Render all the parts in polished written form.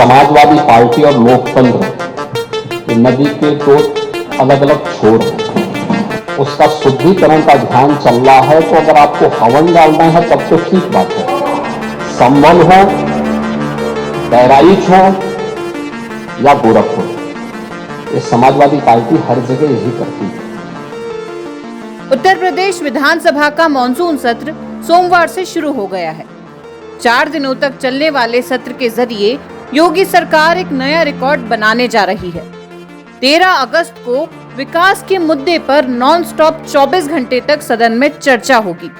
Samajwadi party और लोकतंत्र नदी के दो अलग अलग छोर हैं। उसका शुद्धिकरण का ध्यान चल रहा है, तो अगर आपको हवन डालना है तब तो ठीक बात है। संबल हो, बहराइच हो या गोरखपुर, ये समाजवादी पार्टी हर जगह यही करती है। उत्तर प्रदेश विधानसभा का मानसून सत्र सोमवार से शुरू हो गया है। 4 दिनों तक चलने वाले सत्र के जरिए योगी सरकार एक नया रिकॉर्ड बनाने जा रही है। 13 अगस्त को विकास के मुद्दे पर नॉन स्टॉप 24 घंटे तक सदन में चर्चा होगी।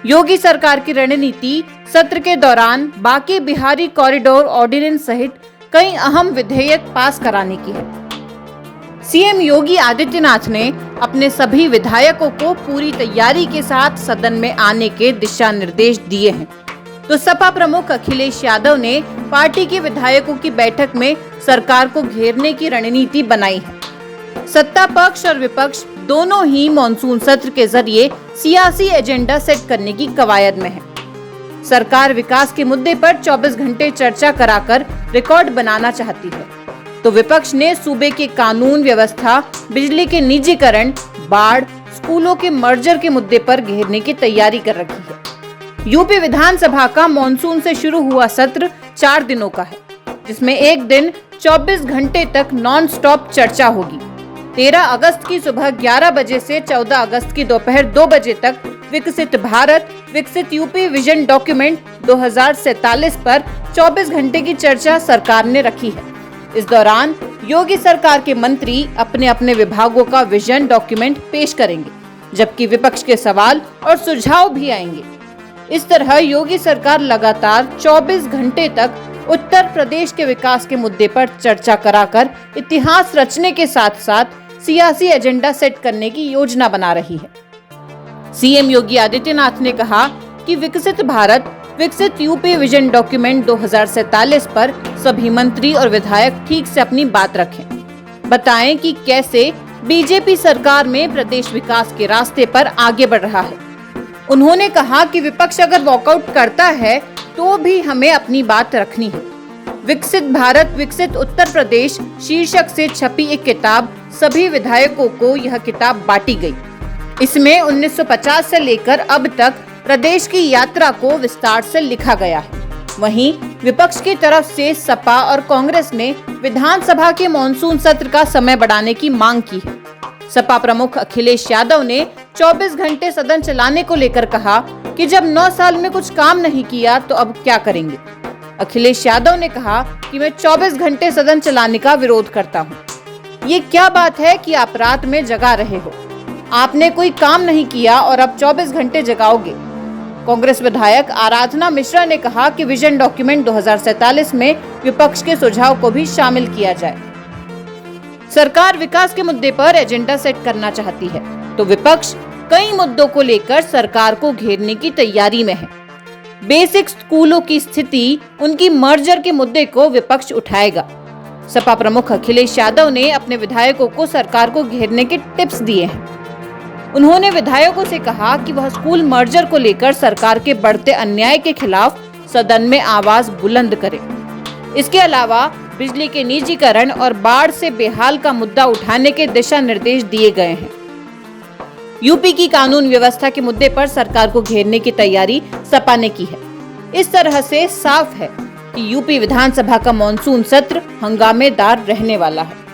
योगी सरकार की रणनीति सत्र के दौरान बांके बिहारी कॉरिडोर ऑर्डिनेंस सहित कई अहम विधेयक पास कराने की है। सीएम योगी आदित्यनाथ ने अपने सभी विधायकों को पूरी तैयारी के साथ सदन में आने के दिशा निर्देश दिए हैं, तो सपा प्रमुख अखिलेश यादव ने पार्टी के विधायकों की बैठक में सरकार को घेरने की रणनीति बनाई है। सत्ता पक्ष और विपक्ष दोनों ही मॉनसून सत्र के जरिए सियासी एजेंडा सेट करने की कवायद में है। सरकार विकास के मुद्दे पर 24 घंटे चर्चा कराकर रिकॉर्ड बनाना चाहती है, तो विपक्ष ने सूबे के कानून व्यवस्था, बिजली के निजीकरण, बाढ़, स्कूलों के मर्जर के मुद्दे पर घेरने की तैयारी कर रखी है। यूपी विधानसभा का मॉनसून से शुरू हुआ सत्र 4 दिनों का है, जिसमें एक दिन 24 घंटे तक नॉन स्टॉप चर्चा होगी। 13 अगस्त की सुबह 11 बजे से 14 अगस्त की दोपहर 2 बजे तक विकसित भारत विकसित यूपी विजन डॉक्यूमेंट 2047 पर 24 घंटे की चर्चा सरकार ने रखी है। इस दौरान योगी सरकार के मंत्री अपने अपने विभागों का विजन डॉक्यूमेंट पेश करेंगे, जबकि विपक्ष के सवाल और सुझाव भी आएंगे। इस तरह योगी सरकार लगातार 24 घंटे तक उत्तर प्रदेश के विकास के मुद्दे पर चर्चा कराकर इतिहास रचने के साथ साथ सियासी एजेंडा सेट करने की योजना बना रही है। सीएम योगी आदित्यनाथ ने कहा कि विकसित भारत विकसित यूपी विजन डॉक्यूमेंट 2047 पर सभी मंत्री और विधायक ठीक से अपनी बात रखें, बताएं कि कैसे बीजेपी सरकार में प्रदेश विकास के रास्ते पर आगे बढ़ रहा है। उन्होंने कहा कि विपक्ष अगर वॉकआउट करता है तो भी हमें अपनी बात रखनी है। विकसित भारत विकसित उत्तर प्रदेश शीर्षक से छपी एक किताब सभी विधायकों को यह किताब बांटी गई। इसमें 1950 से लेकर अब तक प्रदेश की यात्रा को विस्तार से लिखा गया है। वहीं विपक्ष की तरफ से सपा और कांग्रेस ने विधानसभा के मॉनसून सत्र का समय बढ़ाने की मांग की है। सपा प्रमुख अखिलेश यादव ने 24 घंटे सदन चलाने को लेकर कहा कि जब 9 साल में कुछ काम नहीं किया तो अब क्या करेंगे। अखिलेश यादव ने कहा कि मैं 24 घंटे सदन चलाने का विरोध करता हूं। ये क्या बात है कि आप रात में जगा रहे हो? आपने कोई काम नहीं किया और अब 24 घंटे जगाओगे। कांग्रेस विधायक आराधना मिश्रा ने कहा कि विजन डॉक्यूमेंट 2047 में विपक्ष के सुझाव को भी शामिल किया जाए। सरकार विकास के मुद्दे पर एजेंडा सेट करना चाहती है, तो विपक्ष कई मुद्दों को लेकर सरकार को घेरने की तैयारी में है। बेसिक स्कूलों की स्थिति, उनकी मर्जर के मुद्दे को विपक्ष उठाएगा। सपा प्रमुख अखिलेश यादव ने अपने विधायकों को सरकार को घेरने के टिप्स दिए हैं। उन्होंने विधायकों से कहा कि वह स्कूल मर्जर को लेकर सरकार के बढ़ते अन्याय के खिलाफ सदन में आवाज बुलंद करें। इसके अलावा बिजली के निजीकरण और बाढ़ से बेहाल का मुद्दा उठाने के दिशा निर्देश दिए गए हैं। यूपी की कानून व्यवस्था के मुद्दे पर सरकार को घेरने की तैयारी सपा ने की है। इस तरह से साफ है कि यूपी विधानसभा का मॉनसून सत्र हंगामेदार रहने वाला है।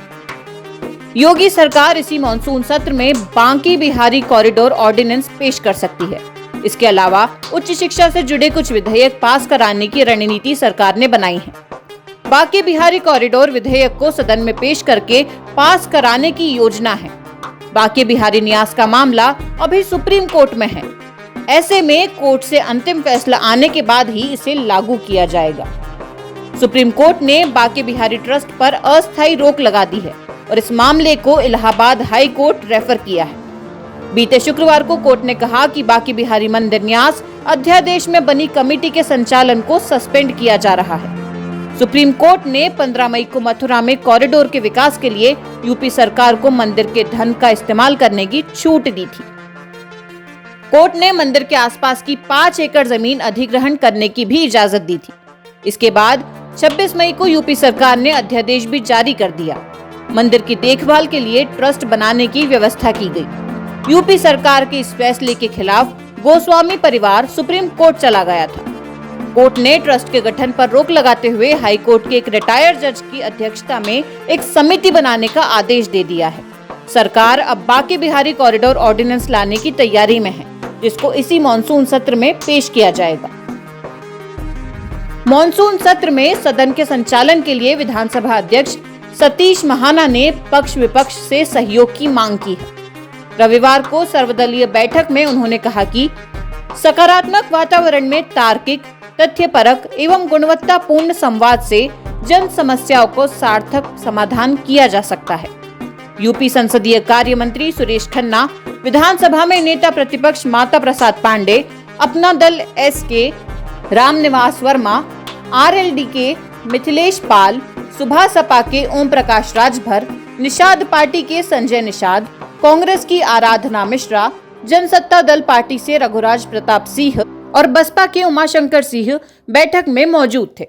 योगी सरकार इसी मॉनसून सत्र में बांके बिहारी कॉरिडोर ऑर्डिनेंस पेश कर सकती है। इसके अलावा उच्च शिक्षा से जुड़े कुछ विधेयक पास कराने की रणनीति सरकार ने बनाई है। बांके बिहारी कॉरिडोर विधेयक को सदन में पेश करके पास कराने की योजना है। बांके बिहारी न्यास का मामला अभी सुप्रीम कोर्ट में है। ऐसे में कोर्ट से अंतिम फैसला आने के बाद ही इसे लागू किया जाएगा। सुप्रीम कोर्ट ने बांके बिहारी ट्रस्ट पर अस्थायी रोक लगा दी है और इस मामले को इलाहाबाद हाई कोर्ट रेफर किया है। बीते शुक्रवार को कोर्ट ने कहा कि बांके बिहारी मंदिर न्यास अध्यादेश में बनी कमेटी के संचालन को सस्पेंड किया जा रहा है। सुप्रीम कोर्ट ने 15 मई को मथुरा में कॉरिडोर के विकास के लिए यूपी सरकार को मंदिर के धन का इस्तेमाल करने की छूट दी थी। कोर्ट ने मंदिर के आसपास की 5 एकड़ जमीन अधिग्रहण करने की भी इजाजत दी थी। इसके बाद 26 मई को यूपी सरकार ने अध्यादेश भी जारी कर दिया। मंदिर की देखभाल के लिए ट्रस्ट बनाने की व्यवस्था की गई। यूपी सरकार के इस फैसले के खिलाफ गोस्वामी परिवार सुप्रीम कोर्ट चला गया था। कोर्ट ने ट्रस्ट के गठन पर रोक लगाते हुए हाई कोर्ट के एक रिटायर्ड जज की अध्यक्षता में एक समिति बनाने का आदेश दे दिया है। सरकार अब बांके बिहारी कॉरिडोर ऑर्डिनेंस लाने की तैयारी में है, जिसको इसी मॉनसून सत्र में पेश किया जाएगा। मॉनसून सत्र में सदन के संचालन के लिए विधानसभा अध्यक्ष सतीश महाना ने पक्ष विपक्ष से सहयोग की मांग की है। रविवार को सर्वदलीय बैठक में उन्होंने कहा कि सकारात्मक वातावरण में तार्किक, तथ्यपरक एवं गुणवत्तापूर्ण संवाद से जन समस्याओं को सार्थक समाधान किया जा सकता है। यूपी संसदीय कार्य मंत्री सुरेश खन्ना, विधानसभा में नेता प्रतिपक्ष माता प्रसाद पांडे, अपना दल एसके, रामनिवास वर्मा, आरएलडी के मिथिलेश पाल, सुभा सपा के ओम प्रकाश राजभर, निषाद पार्टी के संजय निषाद, कांग्रेस की आराधना मिश्रा, जनसत्ता दल पार्टी से रघुराज प्रताप सिंह और बसपा के उमाशंकर सिंह बैठक में मौजूद थे।